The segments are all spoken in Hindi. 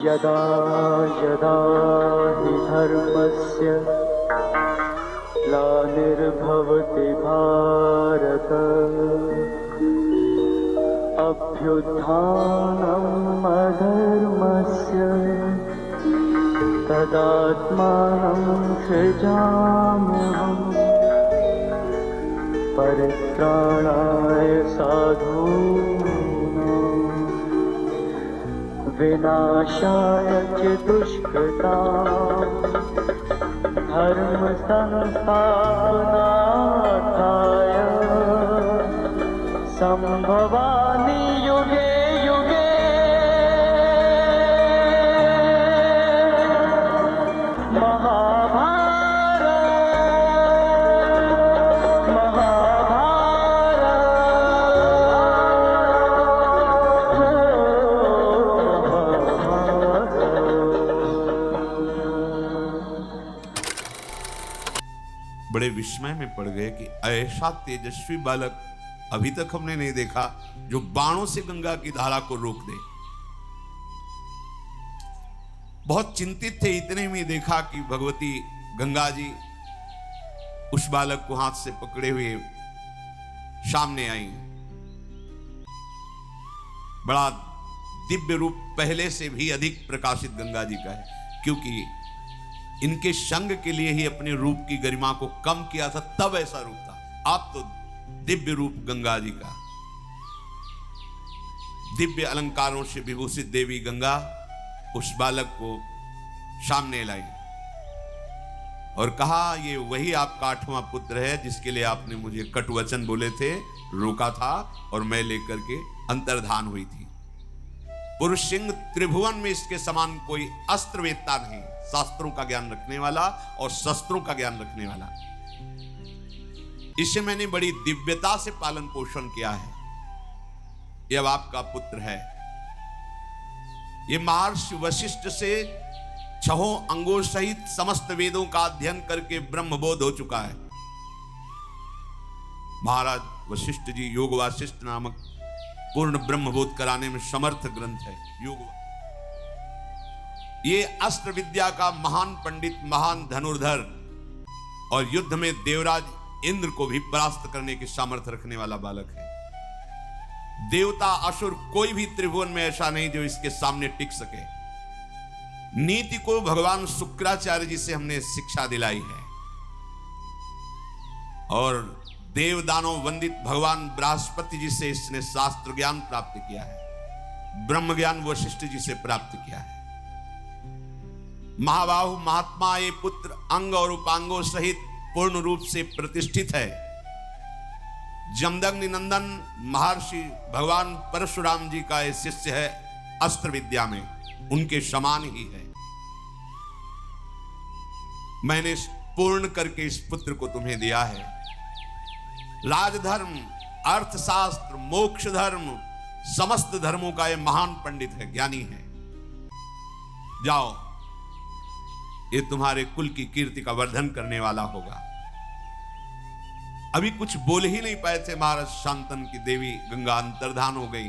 यदा यदा हि धर्मस्य ग्लानिर्भवति भारत अभ्युत्थानम् अधर्मस्य तदात्मानं सृजाम्यहम् परित्राणाय साधूनां विनाशाय च दुष्कृताम् धर्म संस्थापनार्थाय संभवामि युगे युगे। बड़े विस्मय में पड़ गए कि ऐसा तेजस्वी बालक अभी तक हमने नहीं देखा जो बाणों से गंगा की धारा को रोक दे। बहुत चिंतित थे, इतने में देखा कि भगवती गंगा जी उस बालक को हाथ से पकड़े हुए सामने आई। बड़ा दिव्य रूप पहले से भी अधिक प्रकाशित गंगा जी का है, क्योंकि इनके संग के लिए ही अपने रूप की गरिमा को कम किया था, तब ऐसा रूप था। आप तो दिव्य रूप गंगा जी का, दिव्य अलंकारों से विभूषित देवी गंगा उस बालक को सामने लाई और कहा, ये वही आपका 8वां पुत्र है जिसके लिए आपने मुझे कटुवचन बोले थे, रोका था और मैं लेकर के अंतर्धान हुई थी। पुरुष सिंह त्रिभुवन में इसके समान कोई अस्त्रवेत्ता नहीं, शास्त्रों का ज्ञान रखने वाला और शस्त्रों का ज्ञान रखने वाला। इसे मैंने बड़ी दिव्यता से पालन पोषण किया है। यह अब आपका पुत्र है। यह महर्षि वशिष्ठ से 6 अंगों सहित समस्त वेदों का अध्ययन करके ब्रह्मबोध हो चुका है। महाराज वशिष्ठ जी योग वासिष्ठ नामक पूर्ण ब्रह्मबोध कराने में समर्थ ग्रंथ है योग। ये अस्त्र विद्या का महान पंडित, महान धनुर्धर और युद्ध में देवराज इंद्र को भी परास्त करने की सामर्थ्य रखने वाला बालक है। देवता असुर कोई भी त्रिभुवन में ऐसा नहीं जो इसके सामने टिक सके। नीति को भगवान शुक्राचार्य जी से हमने शिक्षा दिलाई है और देव दानव वंदित भगवान बृहस्पति जी से इसने शास्त्र ज्ञान प्राप्त किया है, ब्रह्म ज्ञान वशिष्ठ जी से प्राप्त किया है। महाबाहु महात्मा ये पुत्र अंग और उपांगों सहित पूर्ण रूप से प्रतिष्ठित है। जमदग्नि नंदन महर्षि भगवान परशुराम जी का ये शिष्य है, अस्त्र विद्या में उनके समान ही है। मैंने पूर्ण करके इस पुत्र को तुम्हें दिया है। राजधर्म, अर्थशास्त्र, मोक्ष धर्म, समस्त धर्मों का यह महान पंडित है, ज्ञानी है। जाओ, ये तुम्हारे कुल की कीर्ति का वर्धन करने वाला होगा। अभी कुछ बोल ही नहीं पाए थे महाराज शांतनु की देवी गंगा अंतर्धान हो गई।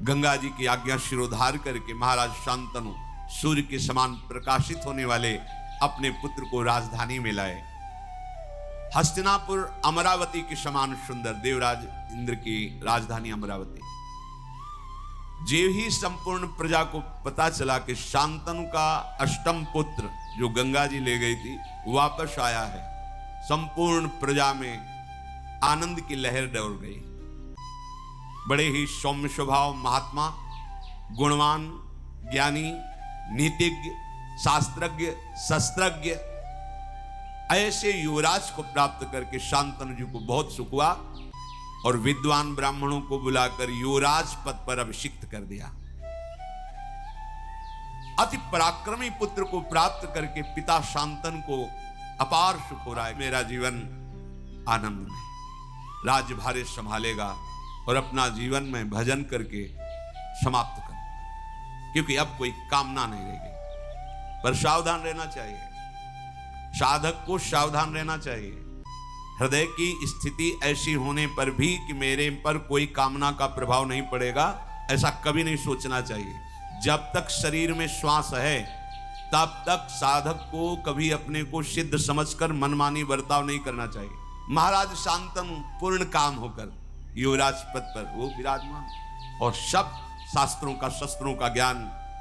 गंगा जी की आज्ञा शिरोधार करके महाराज शांतनु सूर्य के समान प्रकाशित होने वाले अपने पुत्र को राजधानी में लाए। हस्तिनापुर अमरावती के समान सुंदर देवराज इंद्र की राजधानी अमरावती। जो ही संपूर्ण प्रजा को पता चला कि शांतनु का 8वां पुत्र जो गंगा जी ले गई थी वापस आया है, संपूर्ण प्रजा में आनंद की लहर दौड़ गई। बड़े ही सौम्य स्वभाव महात्मा, गुणवान, ज्ञानी, नीतिज्ञ, शास्त्रज्ञ, शस्त्रज्ञ ऐसे युवराज को प्राप्त करके शांतनु जी को बहुत सुख हुआ और विद्वान ब्राह्मणों को बुलाकर युवराज पद पर अभिषिक्त कर दिया। अति पराक्रमी पुत्र को प्राप्त करके पिता शांतनु को अपार सुख हो रहा है। मेरा जीवन आनंद में, राज्यभार संभालेगा और अपना जीवन में भजन करके समाप्त कर, क्योंकि अब कोई कामना नहीं रहेगी। पर सावधान रहना चाहिए, साधक को सावधान रहना चाहिए। हृदय की स्थिति ऐसी होने पर भी कि मेरे पर कोई कामना का प्रभाव नहीं पड़ेगा, ऐसा कभी नहीं सोचना चाहिए। जब तक शरीर में श्वास है तब तक साधक को कभी अपने को सिद्ध समझकर मनमानी बर्ताव नहीं करना चाहिए। महाराज शांतनु पूर्ण काम होकर युवराज पद पर वो विराजमान और सब शास्त्रों का शस्त्रों का ज्ञान,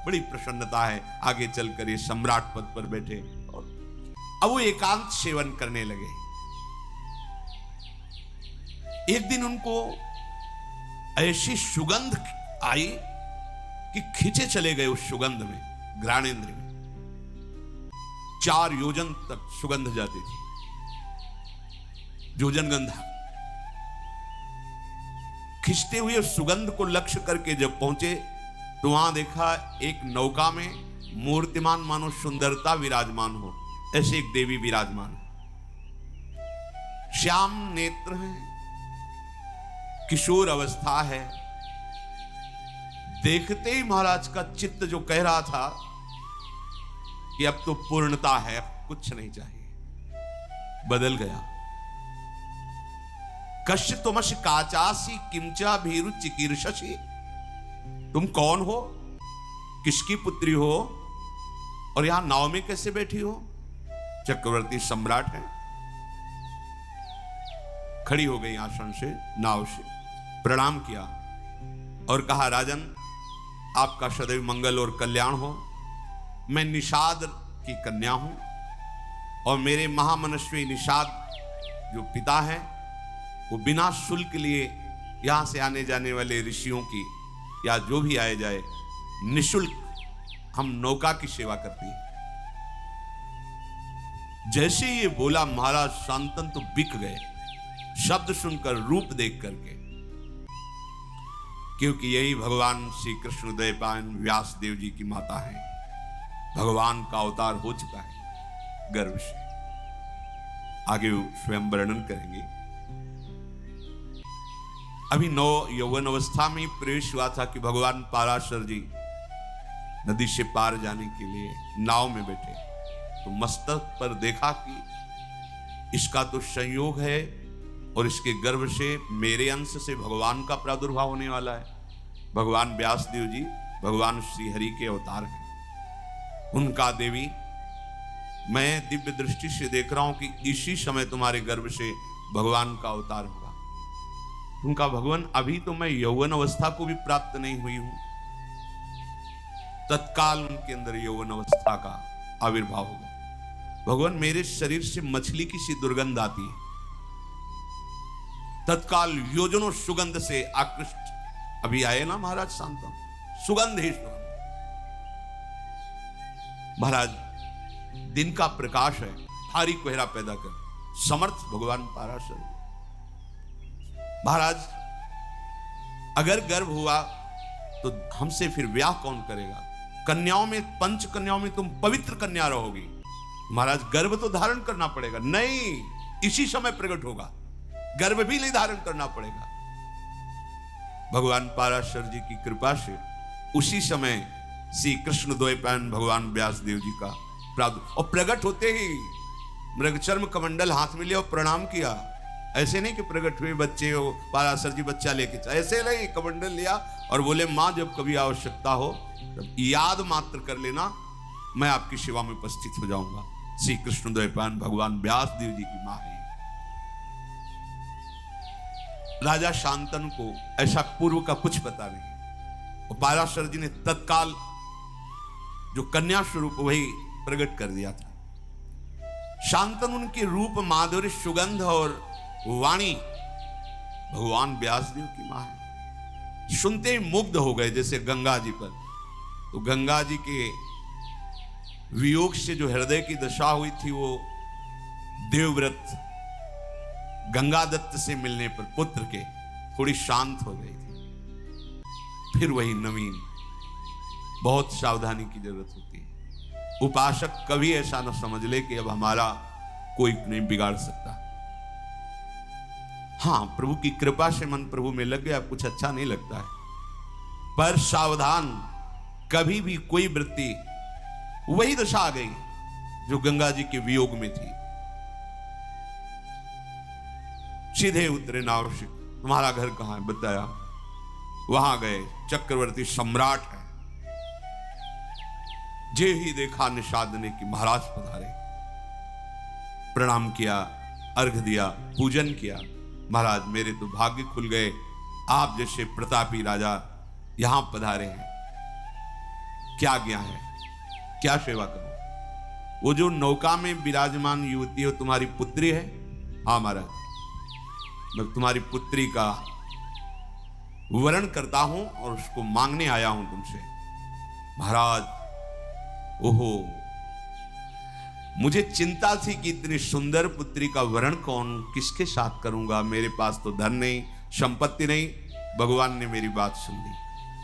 बड़ी प्रसन्नता है। आगे चलकर ये सम्राट पद पर बैठे और अब वो एकांत सेवन करने लगे। एक दिन उनको ऐसी सुगंध आई कि खींचे चले गए उस सुगंध में, घ्राणेंद्र में 4 योजन तक सुगंध जाती थी, योजनगंधा। खिंचते हुए उस सुगंध को लक्ष्य करके जब पहुंचे तो वहां देखा एक नौका में मूर्तिमान मानो सुंदरता विराजमान हो, ऐसे एक देवी विराजमान, श्याम नेत्र हैं, किशोर अवस्था है। देखते ही महाराज का चित्त जो कह रहा था कि अब तो पूर्णता है, अब कुछ नहीं चाहिए, बदल गया। कश्य तुमश काचासी किमचा भीरु चिकीर्षसी, तुम कौन हो, किसकी पुत्री हो और यहां नाव में कैसे बैठी हो? चक्रवर्ती सम्राट है। खड़ी हो गई आसन से, नाव से प्रणाम किया और कहा, राजन आपका सदैव मंगल और कल्याण हो। मैं निषाद की कन्या हूं और मेरे महामनस्वी निषाद जो पिता है वो बिना शुल्क लिए यहां से आने जाने वाले ऋषियों की या जो भी आए जाए निशुल्क हम नौका की सेवा करती है। जैसे ये बोला महाराज शांतनु तो बिक गए, शब्द सुनकर, रूप देख करके, क्योंकि यही भगवान श्री कृष्ण द्वैपायन व्यास देव जी की माता है। भगवान का अवतार हो चुका है गर्भ से, आगे स्वयं वर्णन करेंगे। अभी 9 यौवन अवस्था में ही प्रवेश हुआ था कि भगवान पाराशर जी नदी से पार जाने के लिए नाव में बैठे तो मस्तक पर देखा कि इसका तो संयोग है और इसके गर्भ से मेरे अंश से भगवान का प्रादुर्भाव होने वाला है। भगवान व्यासदेव जी भगवान श्री हरि के अवतार हैं। उनका देवी, मैं दिव्य दृष्टि से देख रहा हूं कि इसी समय तुम्हारे गर्भ से भगवान का अवतार होगा। उनका भगवान, अभी तो मैं यौवन अवस्था को भी प्राप्त नहीं हुई हूं। तत्काल उनके अंदर यौवन अवस्था का आविर्भाव होगा। भगवान, मेरे शरीर से मछली की सी दुर्गंध आती है। तत्काल योजनों सुगंध से आकृष्ट अभी आए ना महाराज शांतनु, सुगंध ही सुगंध। महाराज, दिन का प्रकाश है, भारी कोहरा पैदा कर, समर्थ भगवान पाराशर। महाराज, अगर गर्भ हुआ तो हमसे फिर ब्याह कौन करेगा? कन्याओं में, 5 कन्याओं में तुम पवित्र कन्या रहोगी। महाराज, गर्भ तो धारण करना पड़ेगा। नहीं, इसी समय प्रकट होगा, गर्भ भी नहीं धारण करना पड़ेगा। भगवान पाराशर जी की कृपा से उसी समय श्री कृष्ण द्वैपायन भगवान व्यासदेव जी का प्रादुर्भाव, और प्रकट होते ही मृगचर्म कमंडल हाथ में लिया और प्रणाम किया। ऐसे नहीं कि प्रकट हुए बच्चे हो, पाराशर जी बच्चा लेके, ऐसे नहीं, कमंडल लिया और बोले, मां जब कभी आवश्यकता हो तब याद मात्र कर लेना, मैं आपकी सेवा में उपस्थित हो जाऊंगा। श्री कृष्ण द्वैपायन भगवान व्यासदेव जी की मां है। राजा शांतनु को ऐसा पूर्व का कुछ पता नहीं, और पाराशर जी ने तत्काल जो कन्या स्वरूप वही प्रकट कर दिया था। शांतनु उनके रूप, माधुर्य, सुगंध और वाणी भगवान व्यासदेव की मां है। सुनते ही मुग्ध हो गए, जैसे गंगा जी पर। तो गंगा जी के वियोग से जो हृदय की दशा हुई थी, वो देवव्रत गंगादत्त से मिलने पर पुत्र के थोड़ी शांत हो गई थी। फिर वही नवीन, बहुत सावधानी की जरूरत होती है। उपासक कभी ऐसा न समझ ले कि अब हमारा कोई नहीं बिगाड़ सकता। हां, प्रभु की कृपा से मन प्रभु में लग गया, कुछ अच्छा नहीं लगता है, पर सावधान, कभी भी कोई वृत्ति, वही दशा आ गई जो गंगा जी के वियोग में थी। सीधे उतरे नाव से, तुम्हारा घर कहां है? बताया। वहां गए, चक्रवर्ती सम्राट है, जे ही देखा निषाद ने कि महाराज पधारे। प्रणाम किया, अर्घ दिया, पूजन किया। महाराज मेरे तो भाग्य खुल गए, आप जैसे प्रतापी राजा यहां पधारे हैं। क्या आज्ञा है, क्या सेवा करूं? वो जो नौका में विराजमान युवती हो तुम्हारी पुत्री है? हाँ महाराज, मैं तुम्हारी पुत्री का वरण करता हूं और उसको मांगने आया हूं तुमसे। महाराज ओहो, मुझे चिंता थी कि इतनी सुंदर पुत्री का वरण कौन किसके साथ करूंगा, मेरे पास तो धन नहीं, संपत्ति नहीं। भगवान ने मेरी बात सुन ली।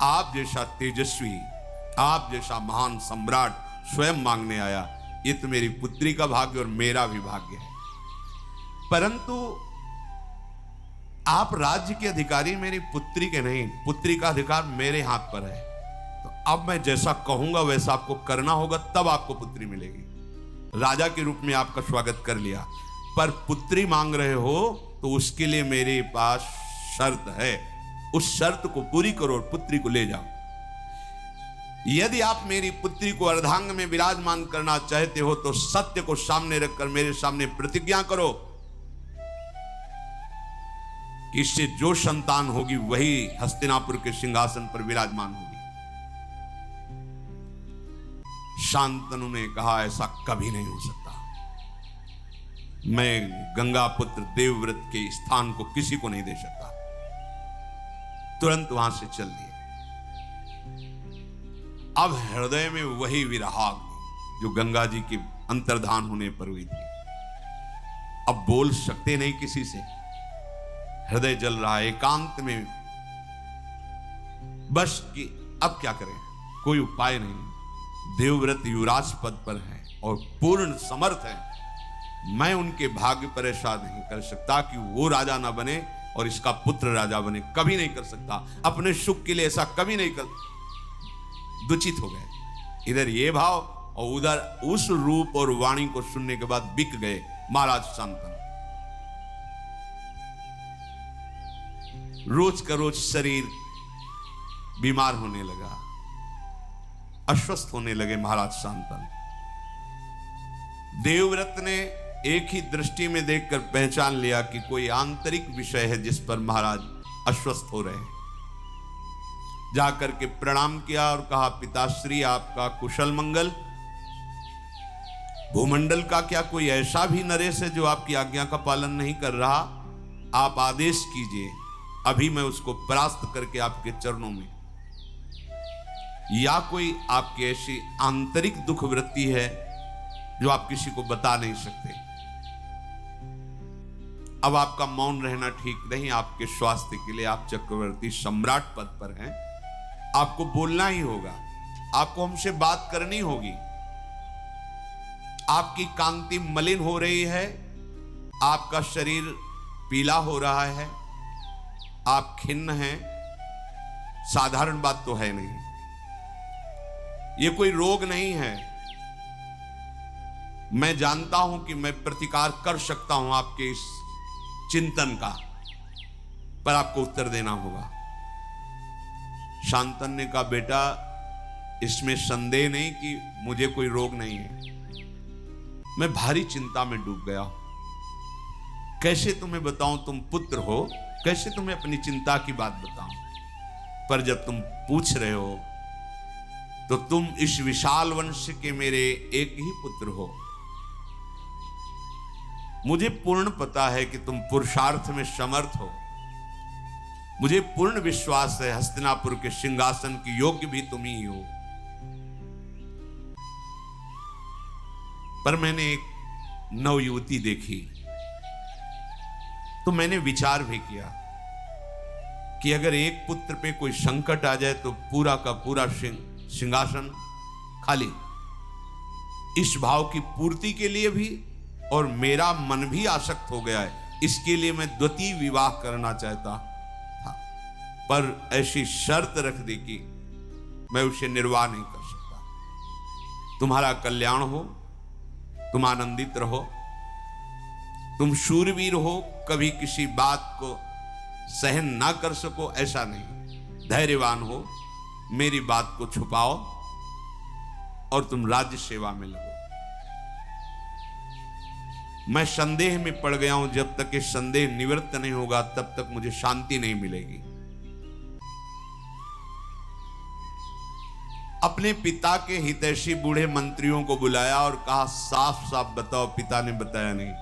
आप जैसा तेजस्वी, आप जैसा महान सम्राट स्वयं मांगने आया, ये तो मेरी पुत्री का भाग्य और मेरा भी भाग्य है। परंतु आप राज्य के अधिकारी मेरी पुत्री के नहीं, पुत्री का अधिकार मेरे हाथ पर है। तो अब मैं जैसा कहूंगा वैसा आपको करना होगा, तब आपको पुत्री मिलेगी। राजा के रूप में आपका स्वागत कर लिया, पर पुत्री मांग रहे हो तो उसके लिए मेरे पास शर्त है। उस शर्त को पूरी करो और पुत्री को ले जाओ। यदि आप मेरी पुत्री को अर्धांग में विराजमान करना चाहते हो तो सत्य को सामने रखकर मेरे सामने प्रतिज्ञा करो कि इससे जो संतान होगी वही हस्तिनापुर के सिंहासन पर विराजमान होगी। शांतनु ने कहा, ऐसा कभी नहीं हो सकता। मैं गंगा पुत्र देवव्रत के स्थान को किसी को नहीं दे सकता। तुरंत वहां से चल दिए। अब हृदय में वही विरहाग जो गंगा जी के अंतर्धान होने पर हुई थी। अब बोल सकते नहीं किसी से, हृदय जल रहा है एकांत में, बस कि अब क्या करें, कोई उपाय नहीं। देवव्रत युवराज पद पर है और पूर्ण समर्थ है। मैं उनके भाग्य पर ऐसा नहीं कर सकता कि वो राजा ना बने और इसका पुत्र राजा बने, कभी नहीं कर सकता। अपने सुख के लिए ऐसा कभी नहीं कर। दुचित हो गए, इधर ये भाव और उधर उस रूप और वाणी को सुनने के बाद बिक गए महाराज शांतनु। रोज का रोज शरीर बीमार होने लगा, अस्वस्थ होने लगे महाराज शांतनु। देवव्रत ने एक ही दृष्टि में देखकर पहचान लिया कि कोई आंतरिक विषय है जिस पर महाराज अस्वस्थ हो रहे हैं। जाकर के प्रणाम किया और कहा, पिताश्री आपका कुशल मंगल। भूमंडल का क्या कोई ऐसा भी नरेश है जो आपकी आज्ञा का पालन नहीं कर रहा? आप आदेश कीजिए, अभी मैं उसको परास्त करके आपके चरणों में। या कोई आपकी ऐसी आंतरिक दुख वृत्ति है जो आप किसी को बता नहीं सकते। अब आपका मौन रहना ठीक नहीं। आपके स्वास्थ्य के लिए आप चक्रवर्ती सम्राट पद पर हैं, आपको बोलना ही होगा, आपको हमसे बात करनी होगी। आपकी कांति मलिन हो रही है, आपका शरीर पीला हो रहा है, आप खिन्न हैं। साधारण बात तो है नहीं, ये कोई रोग नहीं है। मैं जानता हूं कि मैं प्रतिकार कर सकता हूं आपके इस चिंतन का, पर आपको उत्तर देना होगा। शांतन ने कहा, बेटा इसमें संदेह नहीं कि मुझे कोई रोग नहीं है। मैं भारी चिंता में डूब गया हूं। कैसे तुम्हें बताऊं, तुम पुत्र हो, कैसे तुम्हें अपनी चिंता की बात बताऊं? पर जब तुम पूछ रहे हो तो तुम इस विशाल वंश के मेरे एक ही पुत्र हो। मुझे पूर्ण पता है कि तुम पुरुषार्थ में समर्थ हो। मुझे पूर्ण विश्वास है हस्तिनापुर के सिंहासन की योग्य भी तुम ही हो। पर मैंने एक नवयुवती देखी तो मैंने विचार भी किया कि अगर एक पुत्र पे कोई संकट आ जाए तो पूरा का पूरा सिंहासन खाली। इस भाव की पूर्ति के लिए भी, और मेरा मन भी आसक्त हो गया है, इसके लिए मैं द्वितीय विवाह करना चाहता था, पर ऐसी शर्त रख दी कि मैं उसे निर्वाह नहीं कर सकता। तुम्हारा कल्याण हो, तुम आनंदित रहो, तुम शूरवीर हो, कभी किसी बात को सहन ना कर सको ऐसा नहीं। धैर्यवान हो, मेरी बात को छुपाओ और तुम राज्य सेवा में लगो। मैं संदेह में पड़ गया हूं, जब तक ये संदेह निवृत्त नहीं होगा तब तक मुझे शांति नहीं मिलेगी। अपने पिता के हितैषी बूढ़े मंत्रियों को बुलाया और कहा, साफ साफ बताओ। पिता ने बताया नहीं।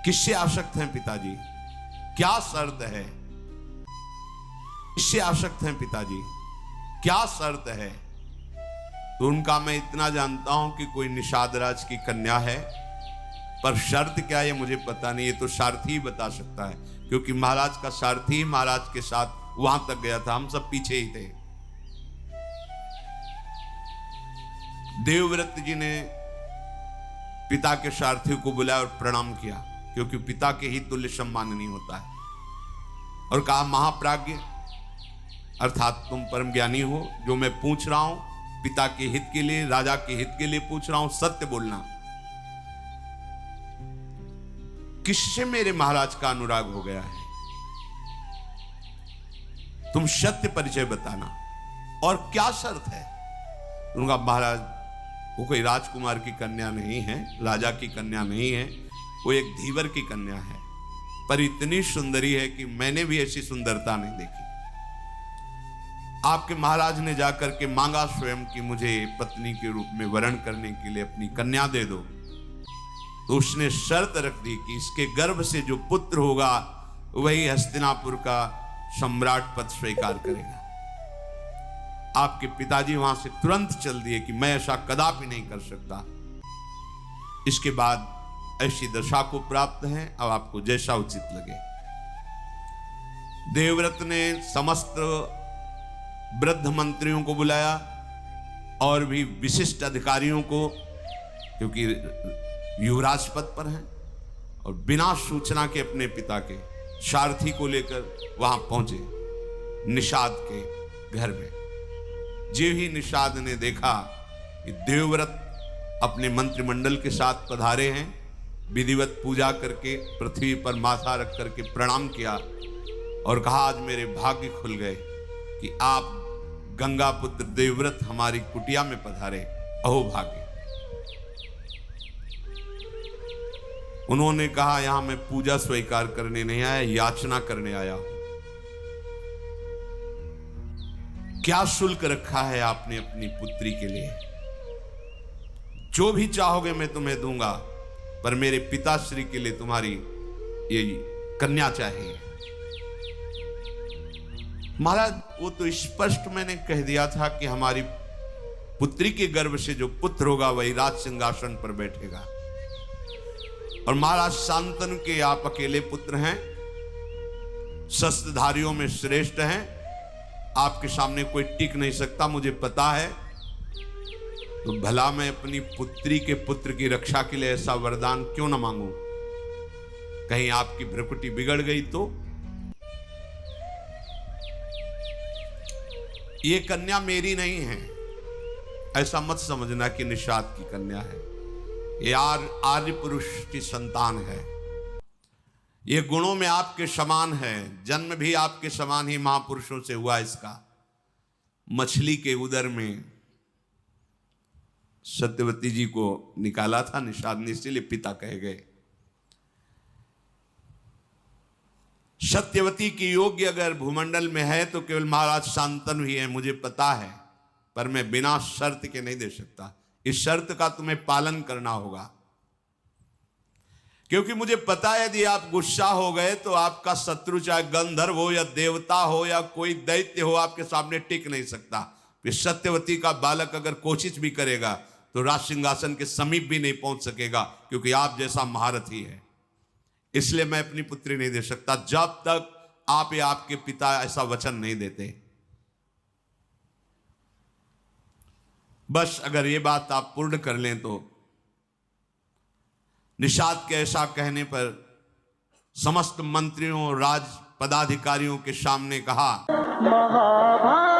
किससे आसक्त हैं पिताजी? क्या शर्त है? किससे आसक्त हैं पिताजी? क्या शर्त है? तो उनका, मैं इतना जानता हूं कि कोई निषाद राज की कन्या है, पर शर्त क्या है मुझे पता नहीं। ये तो सारथी ही बता सकता है, क्योंकि महाराज का सारथी महाराज के साथ वहां तक गया था, हम सब पीछे ही थे। देवव्रत जी ने पिता के सारथी को बुलाया और प्रणाम किया, क्योंकि पिता के ही तुल्य सम्माननीय होता है, और कहा, महाप्राज्ञ अर्थात तुम परम ज्ञानी हो, जो मैं पूछ रहा हूं पिता के हित के लिए, राजा के हित के लिए पूछ रहा हूं, सत्य बोलना। किससे मेरे महाराज का अनुराग हो गया है? तुम सत्य परिचय बताना, और क्या शर्त है? उनका, महाराज वो कोई राजकुमार की कन्या नहीं है, राजा की कन्या नहीं है, वो एक धीवर की कन्या है, पर इतनी सुंदरी है कि मैंने भी ऐसी सुंदरता नहीं देखी। आपके महाराज ने जाकर के मांगा स्वयं कि मुझे पत्नी के रूप में वरण करने के लिए अपनी कन्या दे दो। तो उसने शर्त रख दी कि इसके गर्भ से जो पुत्र होगा वही हस्तिनापुर का सम्राट पद स्वीकार करेगा। आपके पिताजी वहां से तुरंत चल दिए कि मैं ऐसा कदापि नहीं कर सकता। इसके बाद ऐसी दशा को प्राप्त है, अब आपको जैसा उचित लगे। देवव्रत ने समस्त वृद्ध मंत्रियों को बुलाया और भी विशिष्ट अधिकारियों को, क्योंकि युवराज पद पर हैं, और बिना सूचना के अपने पिता के सारथी को लेकर वहां पहुंचे निषाद के घर में। जो ही निषाद ने देखा कि देवव्रत अपने मंत्रिमंडल के साथ पधारे हैं, विधिवत पूजा करके पृथ्वी पर माथा रख करके प्रणाम किया और कहा, आज मेरे भाग्य खुल गए कि आप गंगा पुत्र देवव्रत हमारी कुटिया में पधारे, अहो भाग्य। उन्होंने कहा, यहां मैं पूजा स्वीकार करने नहीं आया, याचना करने आया हूं। क्या शुल्क रखा है आपने अपनी पुत्री के लिए? जो भी चाहोगे मैं तुम्हें दूंगा, पर मेरे पिताश्री के लिए तुम्हारी ये कन्या चाहिए। महाराज, वो तो स्पष्ट मैंने कह दिया था कि हमारी पुत्री के गर्भ से जो पुत्र होगा वही राज सिंहासन पर बैठेगा। और महाराज शांतनु के आप अकेले पुत्र हैं, शस्त्रधारियों में श्रेष्ठ हैं, आपके सामने कोई टिक नहीं सकता, मुझे पता है। तो भला मैं अपनी पुत्री के पुत्र की रक्षा के लिए ऐसा वरदान क्यों न मांगूं? कहीं आपकी भ्रकुटी बिगड़ गई तो? ये कन्या मेरी नहीं है, ऐसा मत समझना कि निषाद की कन्या है। ये आर्य पुरुष की संतान है। ये गुणों में आपके समान है, जन्म भी आपके समान ही महापुरुषों से हुआ। इसका मछली के उदर में सत्यवती जी को निकाला था निषाद ने, इसीलिए पिता कहे गए। सत्यवती की योग्य अगर भूमंडल में है तो केवल महाराज शांतनु ही है, मुझे पता है, पर मैं बिना शर्त के नहीं दे सकता। इस शर्त का तुम्हें पालन करना होगा, क्योंकि मुझे पता है यदि आप गुस्सा हो गए तो आपका शत्रु चाहे गंधर्व हो या देवता हो या कोई दैत्य हो, आपके सामने टिक नहीं सकता। फिर सत्यवती का बालक अगर कोशिश भी करेगा तो राज सिंहासन के समीप भी नहीं पहुंच सकेगा, क्योंकि आप जैसा महारथी है। इसलिए मैं अपनी पुत्री नहीं दे सकता जब तक आप या आपके पिता ऐसा वचन नहीं देते। बस अगर ये बात आप पूर्ण कर लें तो निषाद के ऐसा कहने पर समस्त मंत्रियों और राज पदाधिकारियों के सामने कहा, महाभारत